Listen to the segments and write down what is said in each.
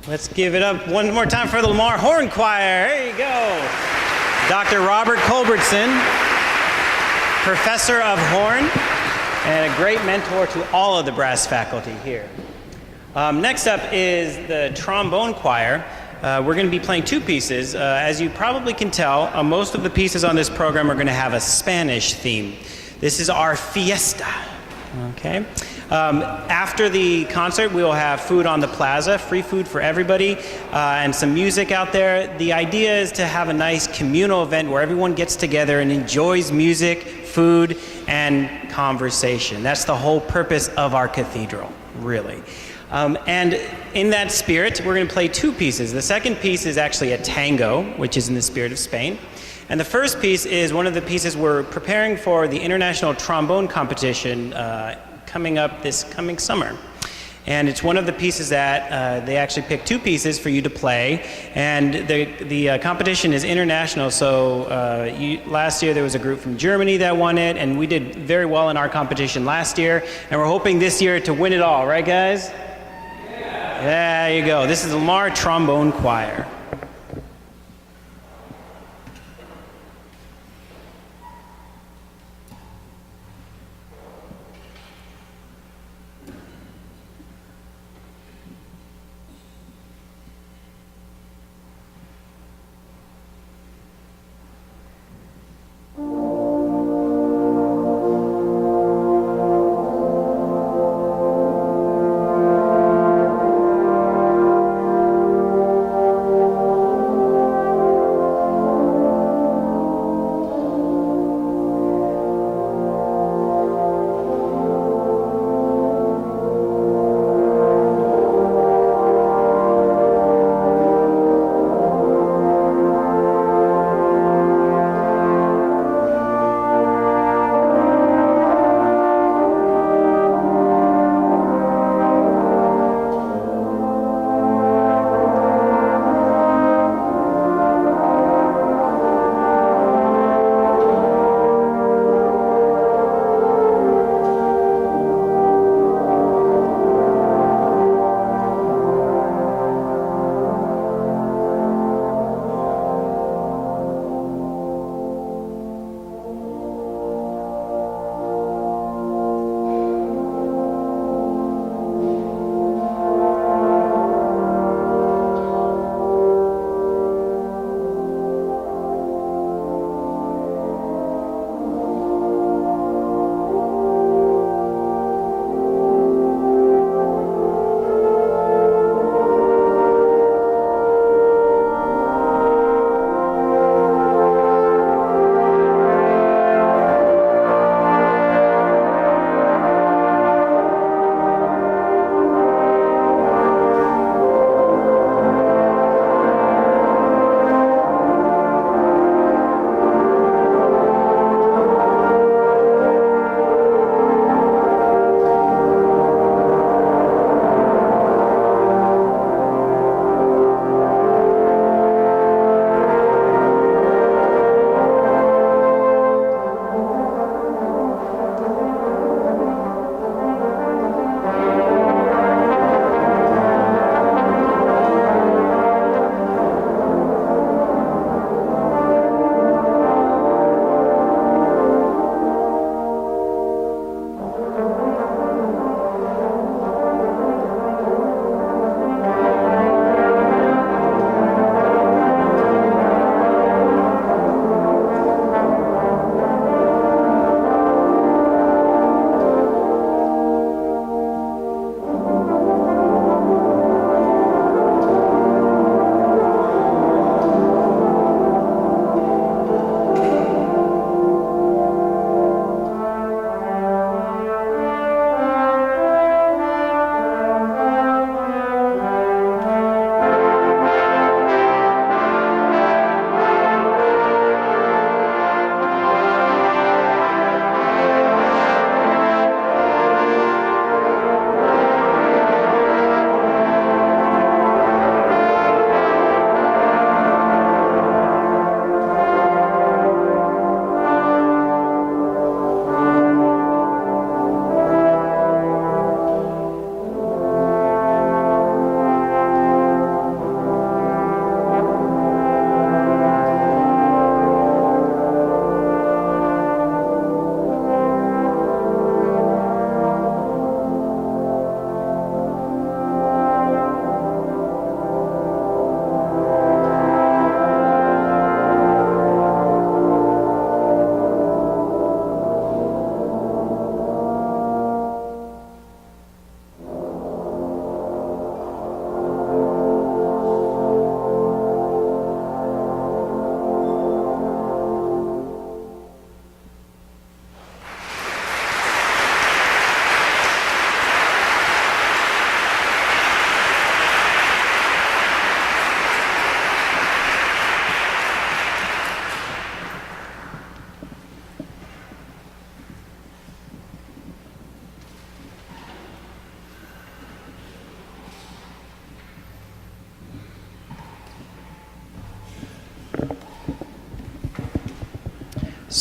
Let's give it up one more time for the Lamar Horn Choir. There you go. Dr. Robert Culbertson, professor of horn, and a great mentor to all of the brass faculty here. Next up is the trombone choir. We're going to be playing two pieces. As you probably can tell, most of the pieces on this program are going to have a Spanish theme. This is our Fiesta. Okay. After the concert, we will have food on the plaza, free food for everybody, and some music out there. The idea is to have a nice communal event where everyone gets together and enjoys music, food, and conversation. That's the whole purpose of our cathedral, really. And in that spirit, we're going to play two pieces. The second piece is actually a tango, which is in the spirit of Spain. And the first piece is one of the pieces we're preparing for the International Trombone Competition coming up this coming summer. And it's one of the pieces that they actually picked two pieces for you to play. And the competition is international, so last year there was a group from Germany that won it, and we did very well in our competition last year. And we're hoping this year to win it all, right guys? Yeah. There you go. This is the Lamar Trombone Choir.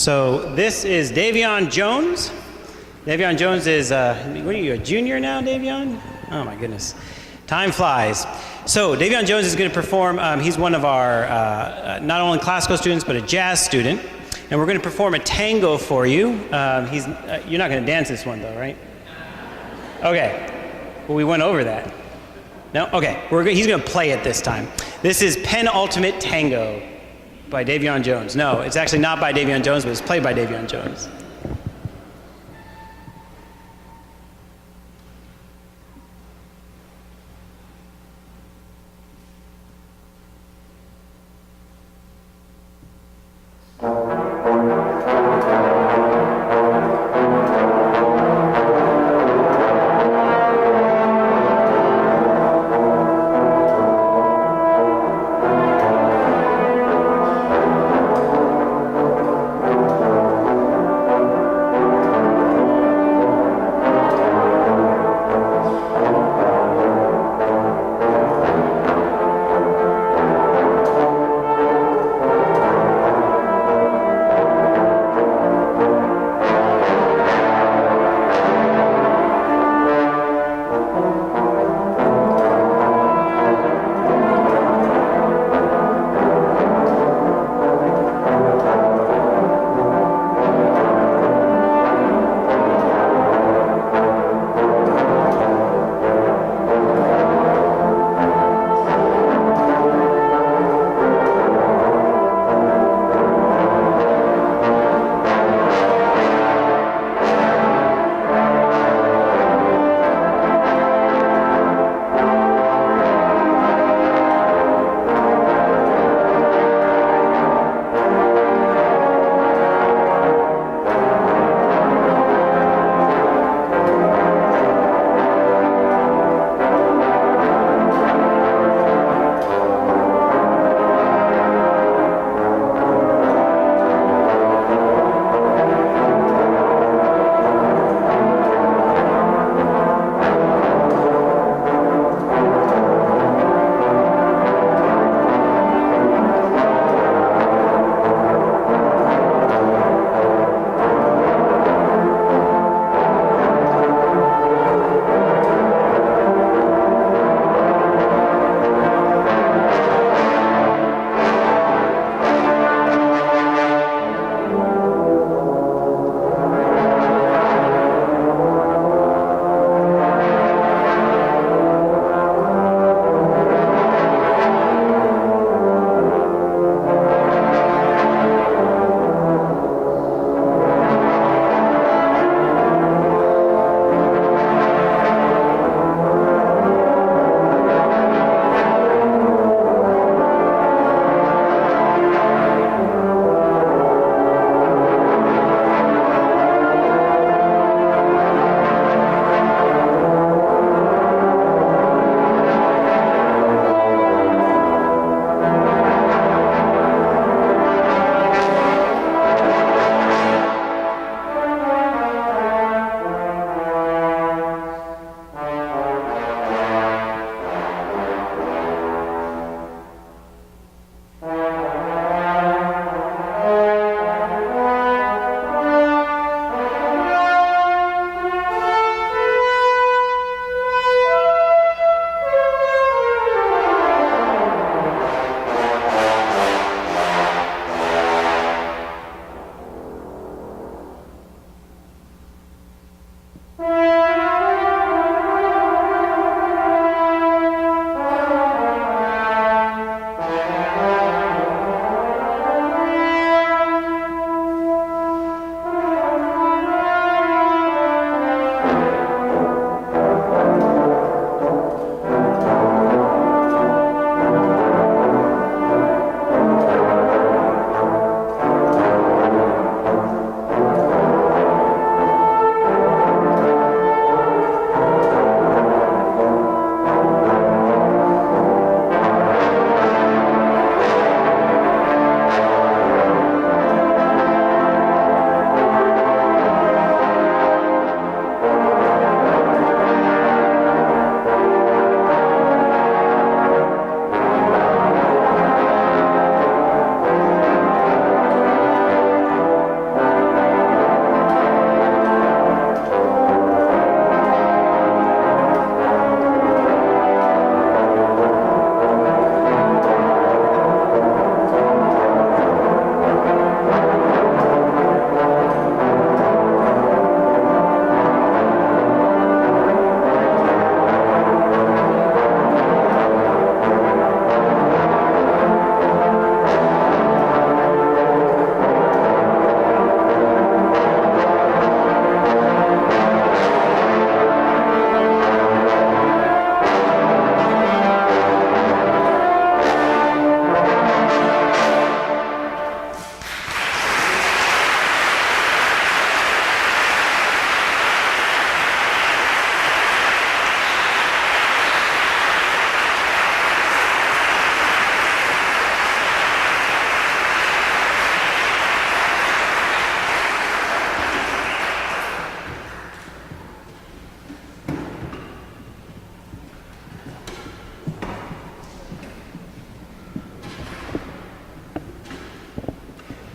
So this is Davion Jones. Davion Jones is, what are you, a junior now, Davion? Oh my goodness. Time flies. So Davion Jones is going to perform, he's one of our, not only classical students, but a jazz student. And we're going to perform a tango for you. You're not going to dance this one though, right? Okay. Well, we went over that. No? Okay. He's going to play it this time. This is Penultimate Tango by Davion Jones. No, it's actually not by Davion Jones, but it's played by Davion Jones.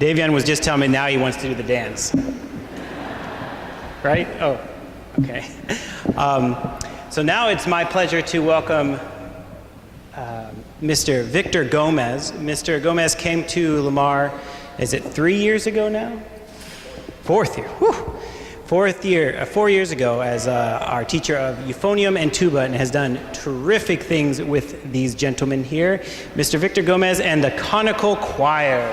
Davian was just telling me now he wants to do the dance. Right? Oh, okay. So now it's my pleasure to welcome Mr. Victor Gomez. Mr. Gomez came to Lamar, is it 3 years ago now? Fourth year. Whew. 4 years ago as our teacher of euphonium and tuba, and has done terrific things with these gentlemen here. Mr. Victor Gomez and the Conical Choir.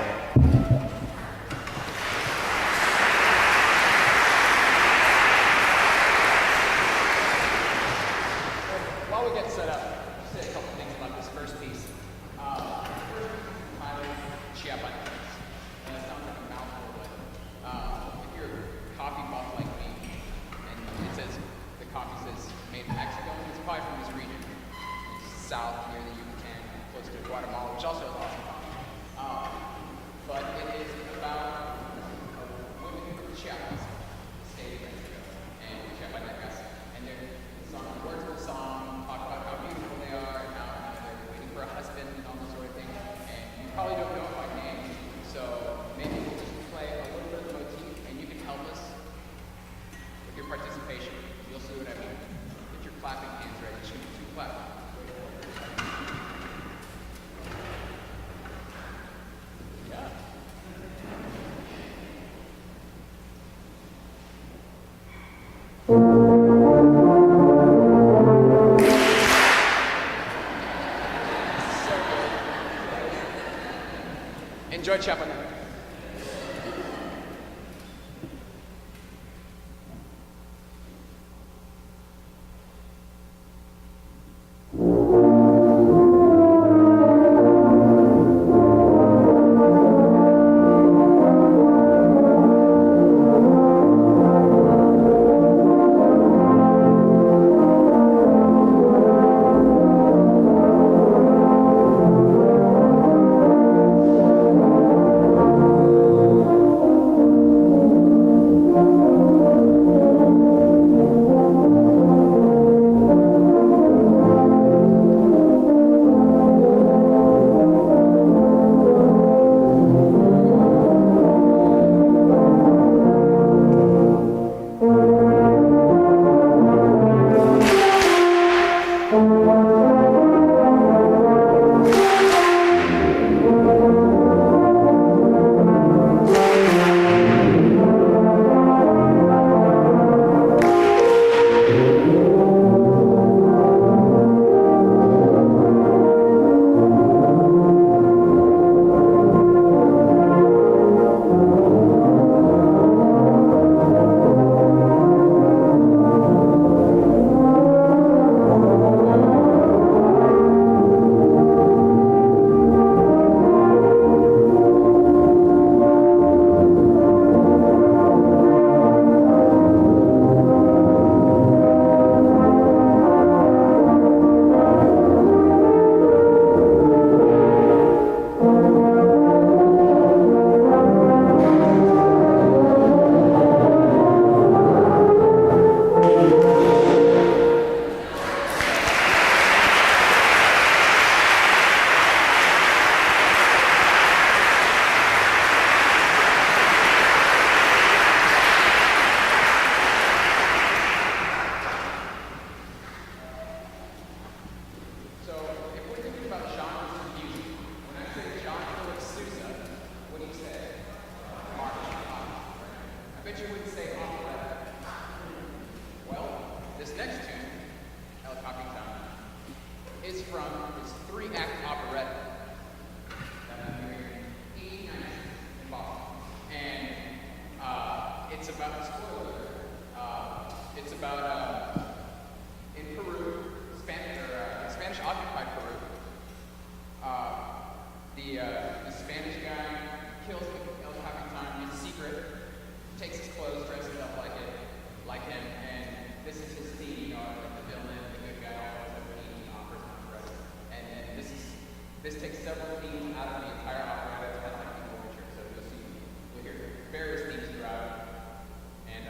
Enjoy chapel night. This takes several themes out of the entire operetta. It's kind of like the overture, so you'll hear various themes throughout. And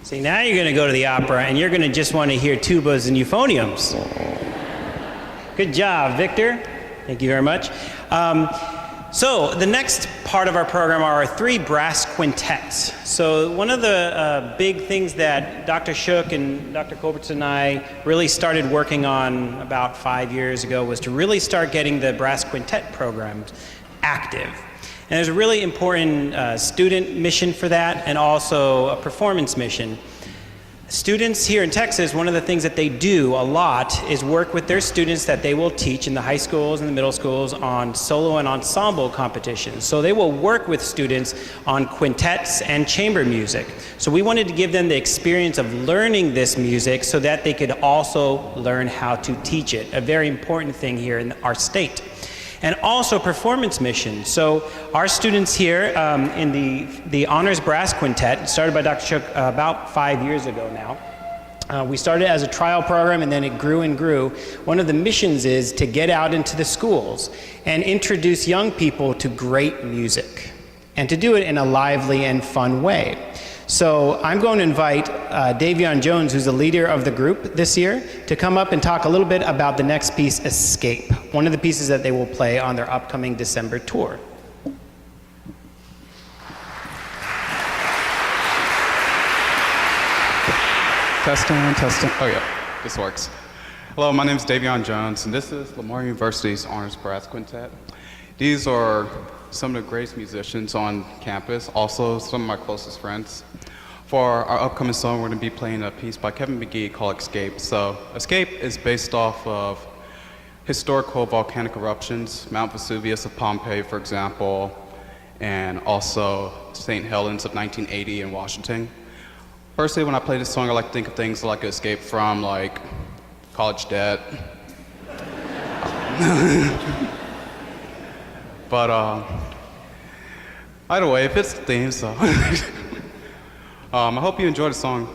See, now you're going to go to the opera and you're going to just want to hear tubas and euphoniums. Good job, Victor. Thank you very much. So the next part of our program are our 3 brass quintets. So one of the big things that Dr. Shook and Dr. Colbertson and I really started working on about 5 years ago was to really start getting the brass quintet programs active. And there's a really important student mission for that and also a performance mission. Students here in Texas, one of the things that they do a lot is work with their students that they will teach in the high schools and the middle schools on solo and ensemble competitions. So they will work with students on quintets and chamber music. So we wanted to give them the experience of learning this music so that they could also learn how to teach it, a very important thing here in our state. And also performance mission. So our students here in the Honors Brass Quintet, started by Dr. Shook about 5 years ago now. We started as a trial program and then it grew and grew. One of the missions is to get out into the schools and introduce young people to great music and to do it in a lively and fun way. So I'm going to invite Davion Jones, who's the leader of the group this year, to come up and talk a little bit about the next piece, Escape, one of the pieces that they will play on their upcoming December tour. Testing. Oh yeah, this works. Hello, my name is Davion Jones, and this is Lamar University's Honors Brass Quintet. These are some of the greatest musicians on campus, also some of my closest friends. For our upcoming song, we're going to be playing a piece by Kevin McGee called Escape. So Escape is based off of historical volcanic eruptions, Mount Vesuvius of Pompeii, for example, and also St. Helens of 1980 in Washington. Personally, when I play this song, I like to think of things like escape from, like, college debt. But either way, it fits the theme, so I hope you enjoy the song.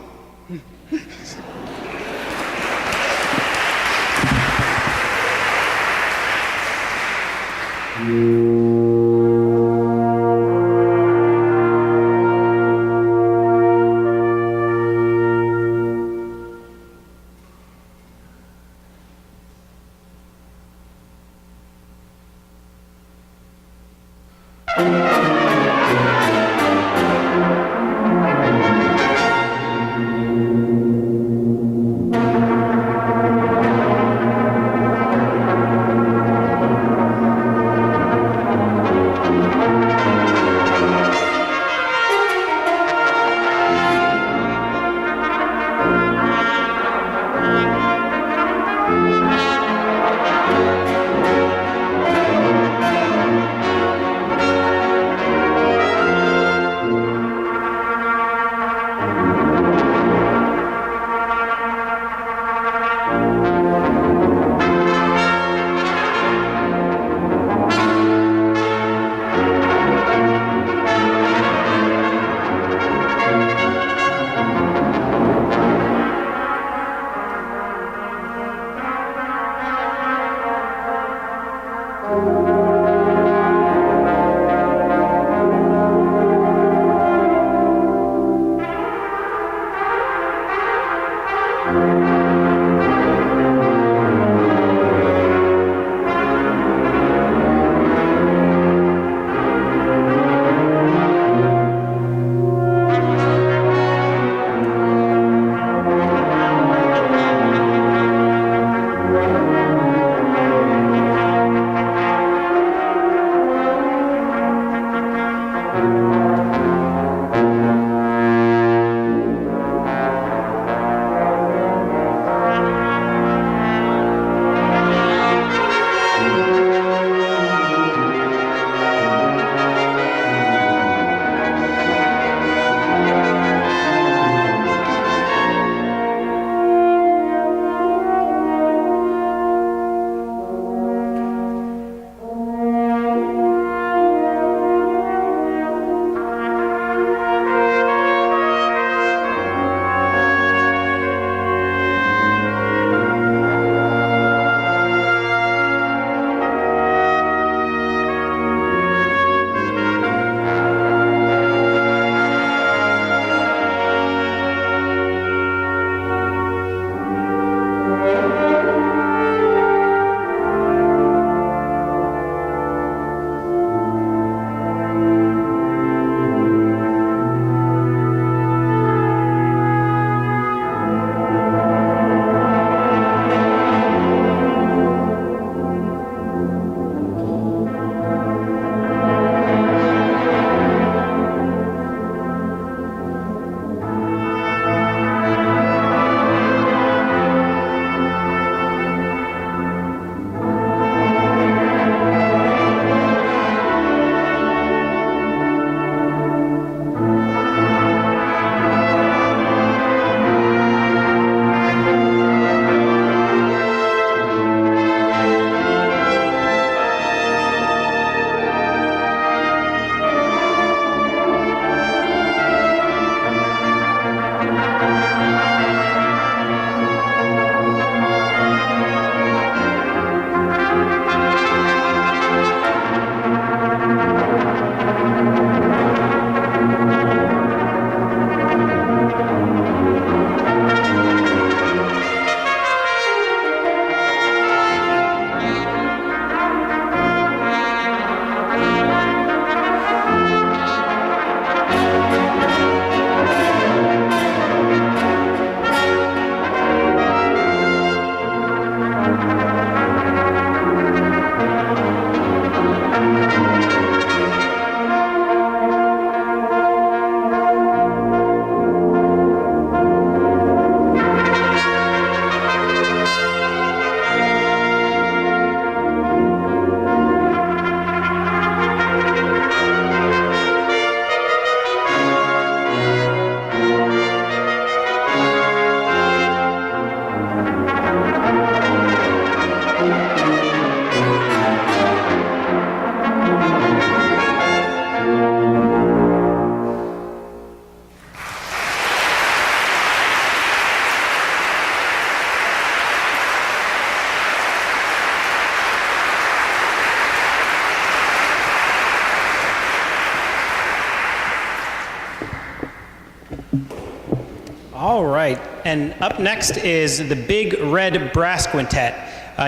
All right, and up next is the Big Red Brass Quintet.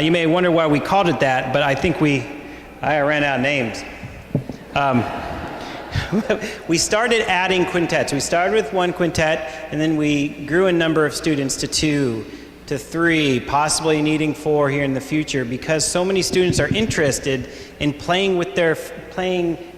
You may wonder why we called it that, but I think I ran out of names. We started adding quintets. We started with one quintet, and then we grew a number of students to 2, to 3, possibly needing 4 here in the future, because so many students are interested in playing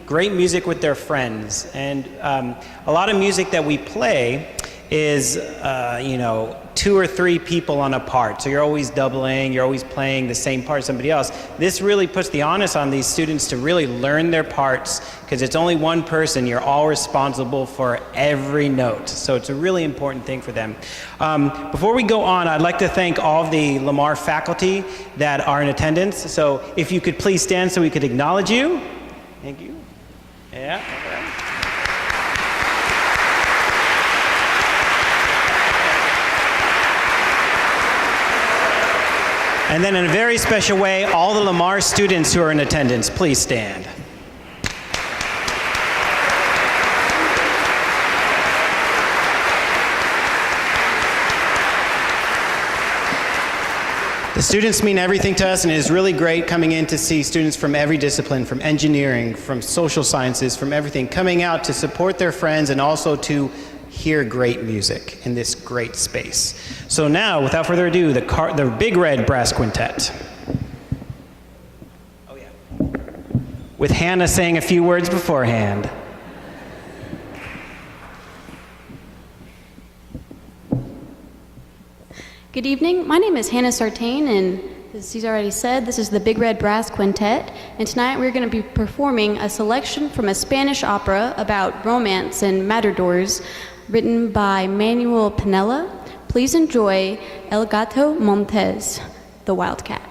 great music with their friends. And a lot of music that we play is, 2 or 3 people on a part. So you're always doubling, you're always playing the same part as somebody else. This really puts the onus on these students to really learn their parts, because it's only one person. You're all responsible for every note. So it's a really important thing for them. Before we go on, I'd like to thank all of the Lamar faculty that are in attendance. So if you could please stand so we could acknowledge you. Thank you. Yeah. Okay. And then in a very special way, all the Lamar students who are in attendance, please stand. The students mean everything to us, and it is really great coming in to see students from every discipline, from engineering, from social sciences, from everything, coming out to support their friends and also to hear great music in this great space. So now, without further ado, the Big Red Brass Quintet. Oh yeah. With Hannah saying a few words beforehand. Good evening. My name is Hannah Sartain, and as he's already said, this is the Big Red Brass Quintet. And tonight we're going to be performing a selection from a Spanish opera about romance and matadors, written by Manuel Pinella. Please enjoy El Gato Montes, the Wildcat.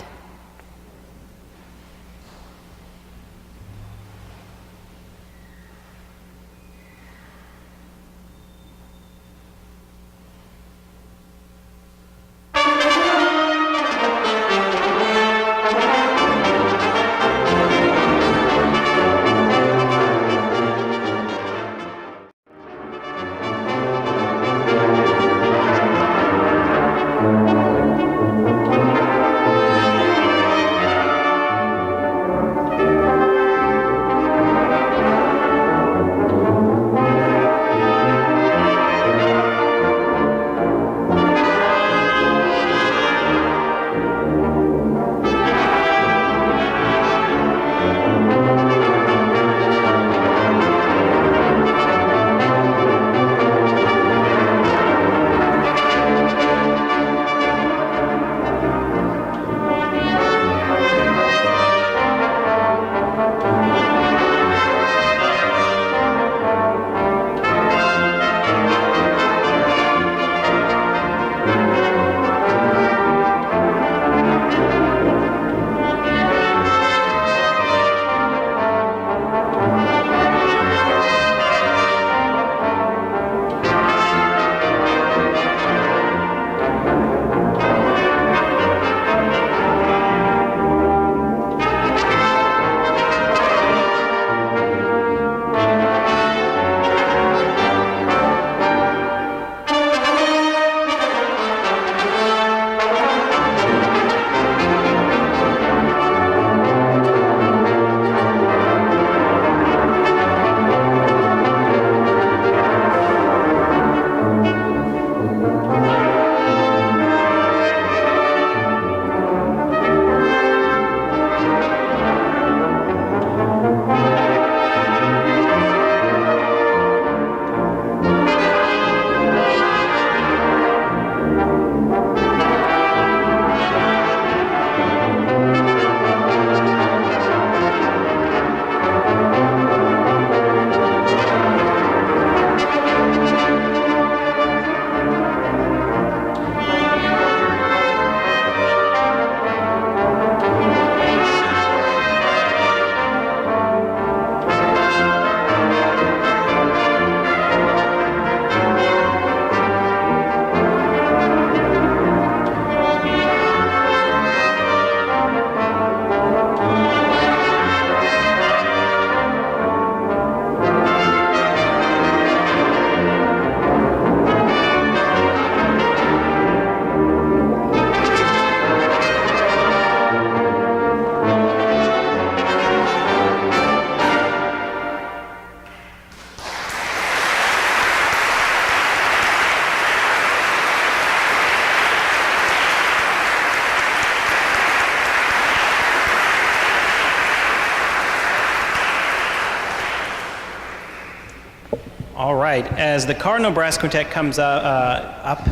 All right. As the Cardinal Brass Quintet comes up,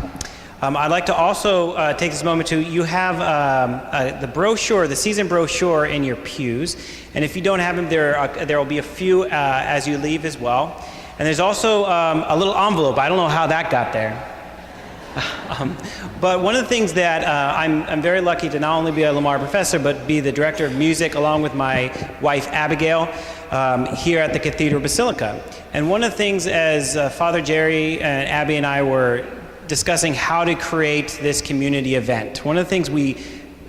I'd like to also take this moment to, you have the brochure, the season brochure in your pews. And if you don't have them, there will be a few as you leave as well. And there's also a little envelope. I don't know how that got there. But one of the things that I'm very lucky to not only be a Lamar professor, but be the director of music along with my wife Abigail here at the Cathedral Basilica. And one of the things as Father Jerry and Abby and I were discussing how to create this community event, one of the things we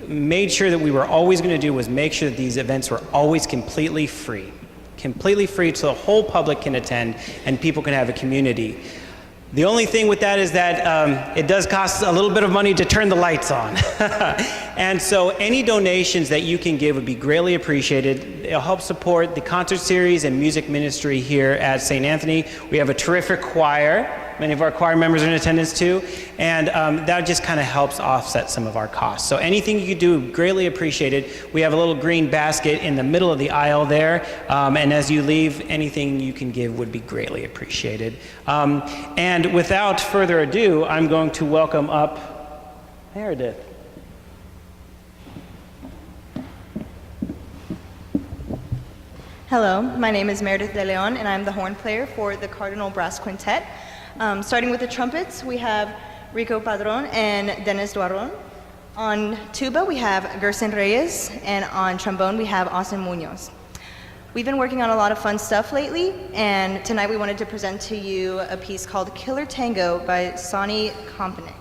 made sure that we were always going to do was make sure that these events were always completely free so the whole public can attend and people can have a community. The only thing with that is that it does cost a little bit of money to turn the lights on. And so any donations that you can give would be greatly appreciated. It'll help support the concert series and music ministry here at St. Anthony. We have a terrific choir. Many of our choir members are in attendance too. And that just kind of helps offset some of our costs. So anything you could do, greatly appreciated. We have a little green basket in the middle of the aisle there. And as you leave, anything you can give would be greatly appreciated. And without further ado, I'm going to welcome up Meredith. Hello, my name is Meredith De Leon, and I'm the horn player for the Cardinal Brass Quintet. Starting with the trumpets, we have Rico Padron and Dennis Duaron. On tuba, we have Gerson Reyes, and on trombone, we have Austin Munoz. We've been working on a lot of fun stuff lately, and tonight we wanted to present to you a piece called Killer Tango by Sonny Komponik.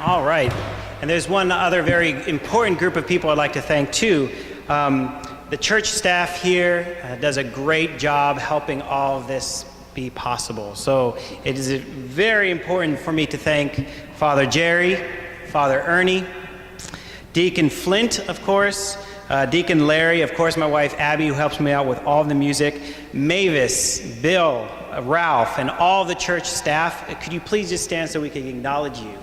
All right. And there's one other very important group of people I'd like to thank too. The church staff here does a great job helping all of this be possible. So it is very important for me to thank Father Jerry, Father Ernie, Deacon Flint, of course, Deacon Larry, of course, my wife Abby, who helps me out with all the music, Mavis, Bill, Ralph, and all the church staff. Could you please just stand so we can acknowledge you, please?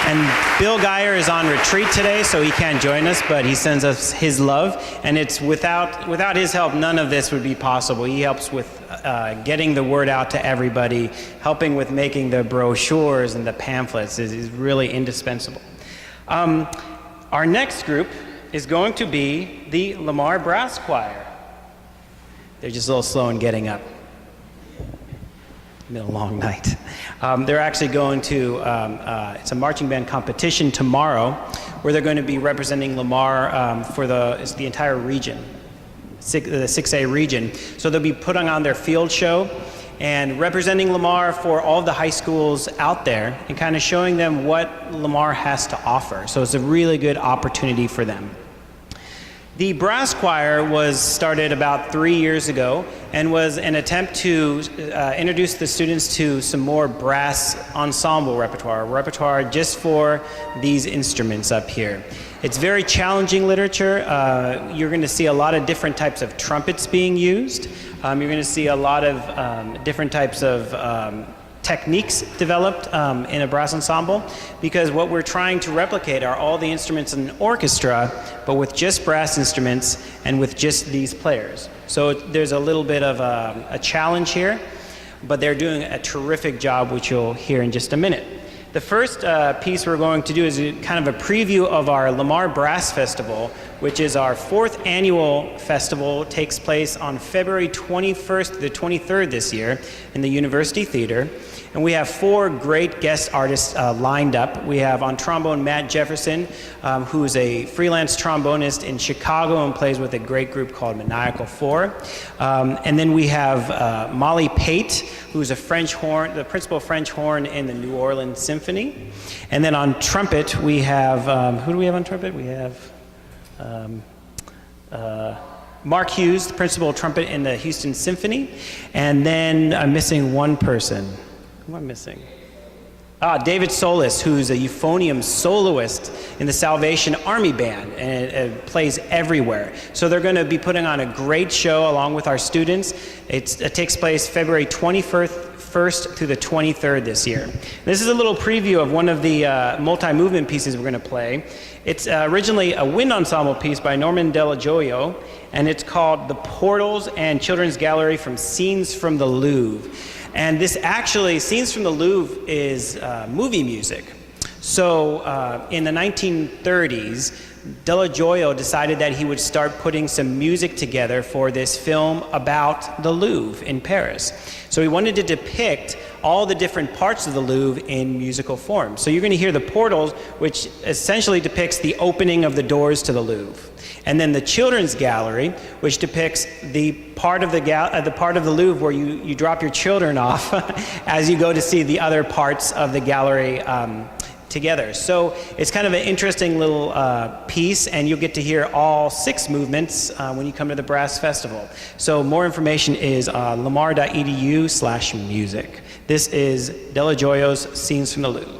And Bill Geyer is on retreat today, so he can't join us, but he sends us his love. And it's without his help, none of this would be possible. He helps with getting the word out to everybody, helping with making the brochures and the pamphlets is really indispensable. Our next group is going to be the Lamar Brass Choir. They're just a little slow in getting up. It's been a long night. They're actually going to, it's a marching band competition tomorrow where they're going to be representing Lamar for it's the entire region, the 6A region. So they'll be putting on their field show and representing Lamar for all of the high schools out there and kind of showing them what Lamar has to offer. So it's a really good opportunity for them. The brass choir was started about 3 years ago and was an attempt to introduce the students to some more brass ensemble repertoire just for these instruments up here. It's very challenging literature. You're going to see a lot of different types of trumpets being used. You're going to see a lot of different types of techniques developed in a brass ensemble, because what we're trying to replicate are all the instruments in an orchestra, but with just brass instruments and with just these players. So there's a little bit of a challenge here, but they're doing a terrific job, which you'll hear in just a minute. The first piece we're going to do is kind of a preview of our Lamar Brass Festival, which is our 4th annual festival. It takes place on February 21st to the 23rd this year in the University Theater. And we have 4 great guest artists lined up. We have on trombone Matt Jefferson, who is a freelance trombonist in Chicago and plays with a great group called Maniacal 4. And then we have Molly Pate, who's a French horn, the principal French horn in the New Orleans Symphony. And then on trumpet, we have, who do we have on trumpet? We have Mark Hughes, the principal trumpet in the Houston Symphony. And then I'm missing one person. Who am I missing? David Solis, who's a euphonium soloist in the Salvation Army Band, and plays everywhere. So they're going to be putting on a great show along with our students. It takes place February 21st through the 23rd this year. This is a little preview of one of the multi-movement pieces we're going to play. It's originally a wind ensemble piece by Norman Della Gioia, and it's called The Portals and Children's Gallery from Scenes from the Louvre. And this actually, Scenes from the Louvre, is movie music. So in the 1930s, Della Gioia decided that he would start putting some music together for this film about the Louvre in Paris. So he wanted to depict all the different parts of the Louvre in musical form. So you're going to hear the Portals, which essentially depicts the opening of the doors to the Louvre. And then the Children's Gallery, which depicts the part of the Louvre where you drop your children off as you go to see the other parts of the gallery together. So it's kind of an interesting little piece, and you'll get to hear all 6 movements when you come to the Brass Festival. So more information is lamar.edu/music. This is Della Gioia's Scenes from the Louvre.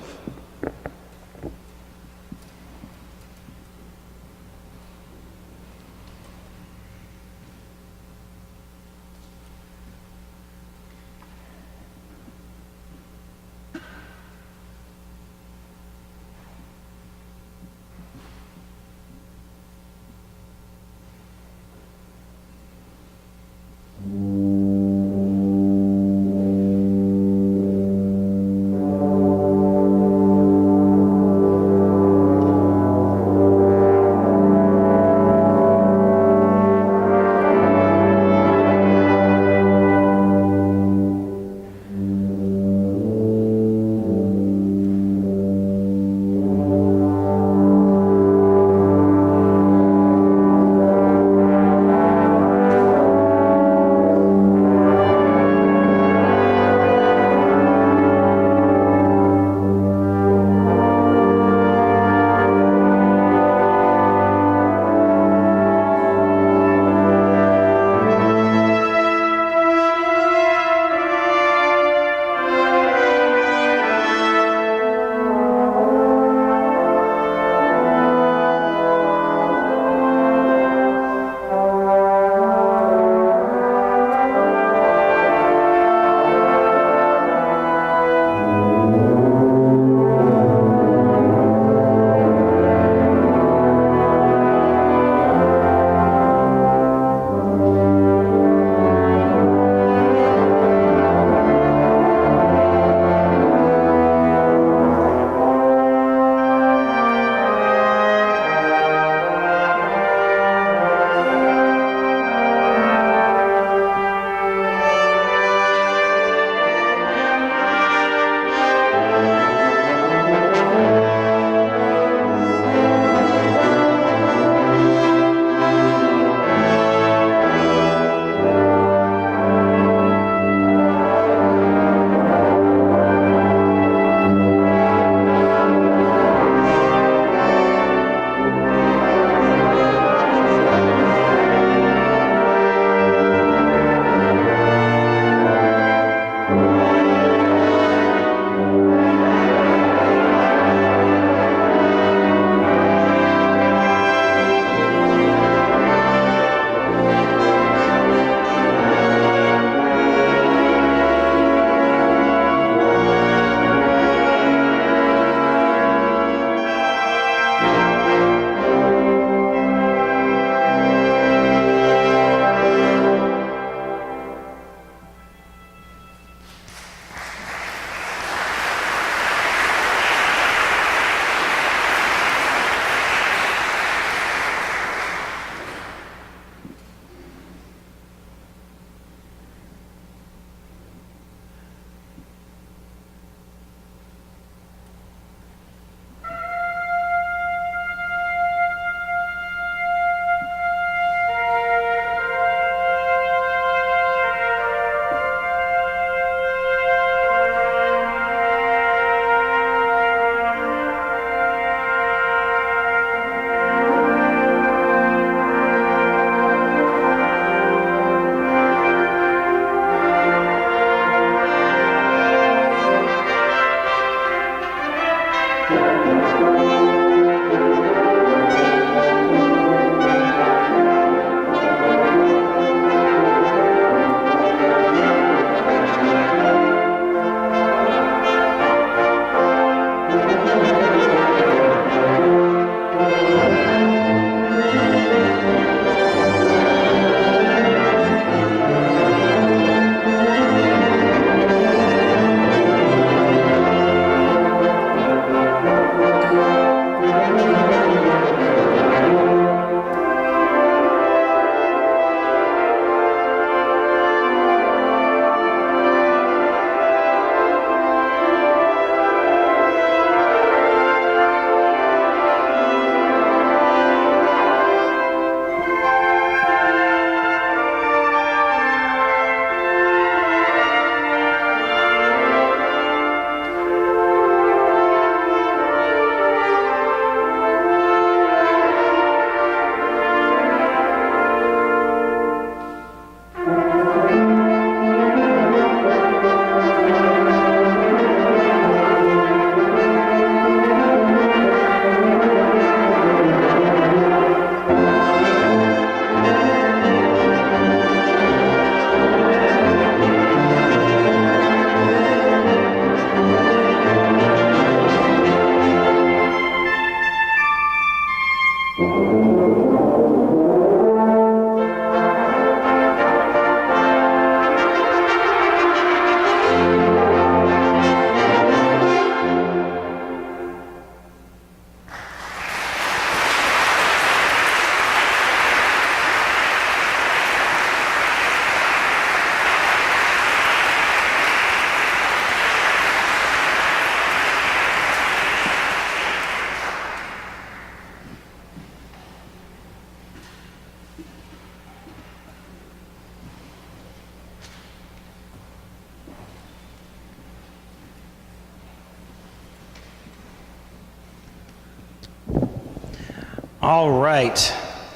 All right.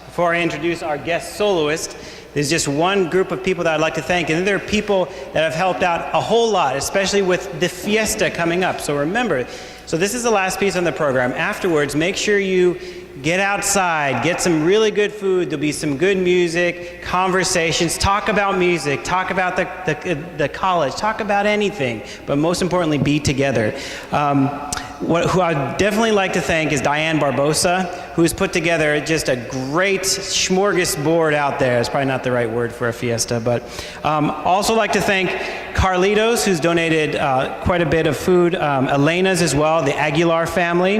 Before I introduce our guest soloist, there's just one group of people that I'd like to thank, and there are people that have helped out a whole lot, especially with the Fiesta coming up. So remember, so this is the last piece on the program. Afterwards, make sure you get outside, get some really good food. There'll be some good music, conversations, talk about music, talk about the college, talk about anything, but most importantly, be together. Who I'd definitely like to thank is Diane Barbosa, who's put together just a great smorgasbord out there. It's probably not the right word for a fiesta, but also like to thank Carlitos, who's donated quite a bit of food, Elena's as well, the Aguilar family.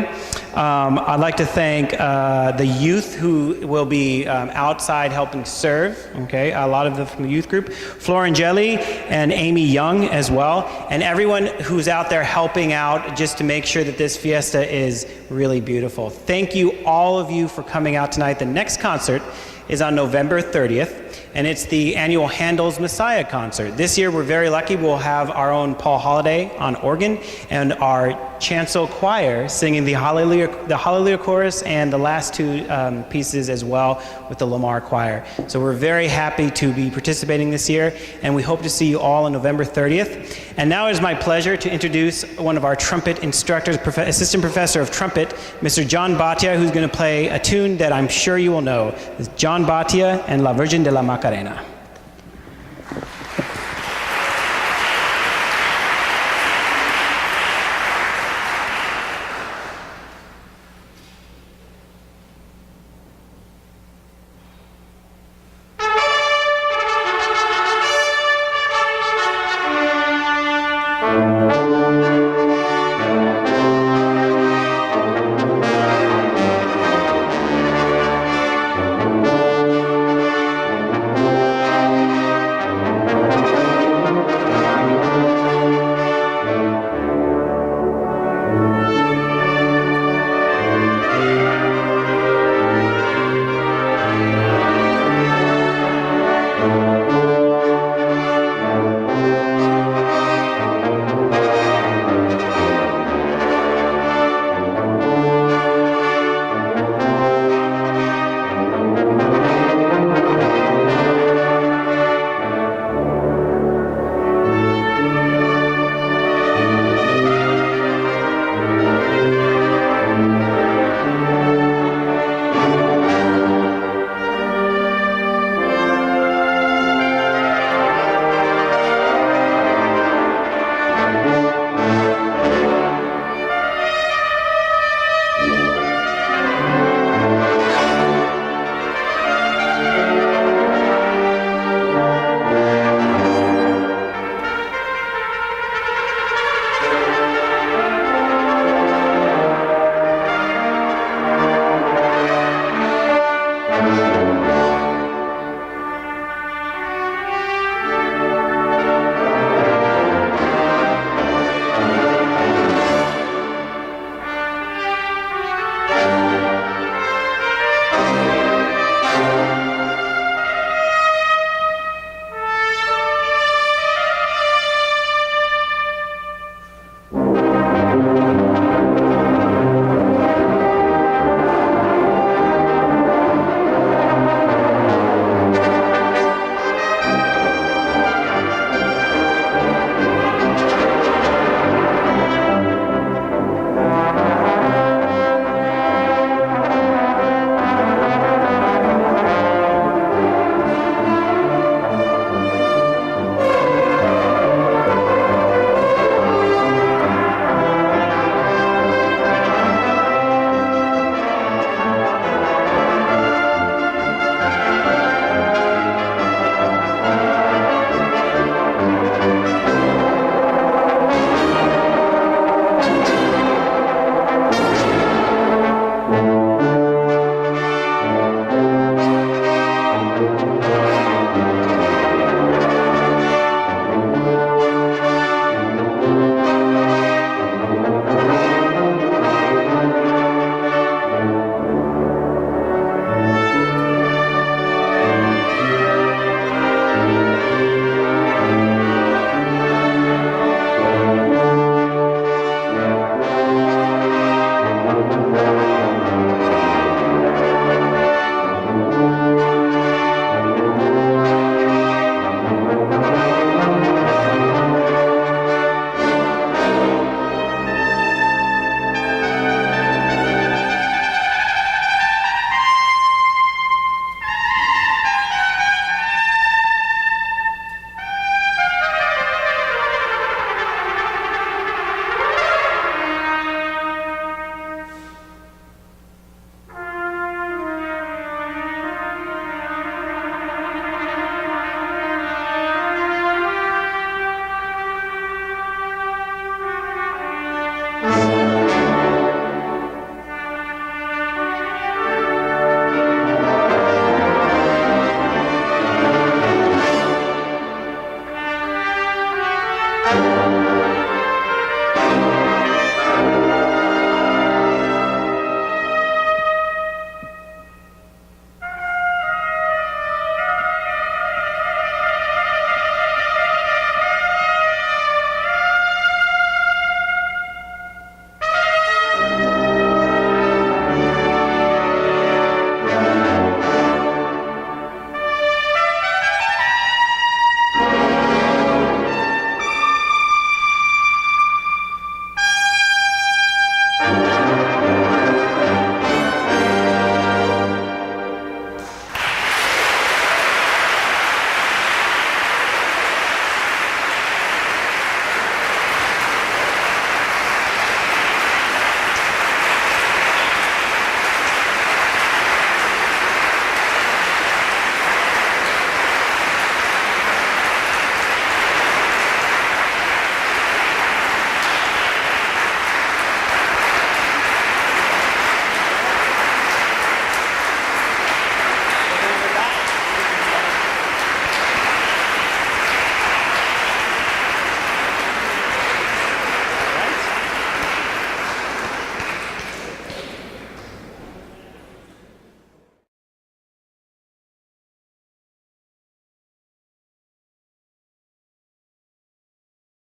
I'd like to thank the youth who will be outside helping serve, okay, a lot of them from the youth group, Florangeli and Amy Young as well, and everyone who's out there helping out just to make sure that this fiesta is really beautiful. Thank you, all of you, for coming out tonight. The next concert is on November 30th, and it's the annual Handel's Messiah concert. This year, we're very lucky. We'll have our own Paul Holiday on organ and our chancel choir singing the Hallelujah chorus and the last two pieces as well with the Lamar choir. So we're very happy to be participating this year, and we hope to see you all on November 30th. And now it is my pleasure to introduce one of our trumpet instructors, assistant professor of trumpet, Mr. John Batia, who's going to play a tune that I'm sure you will know. It's John Batia and La Virgen de la Macarena.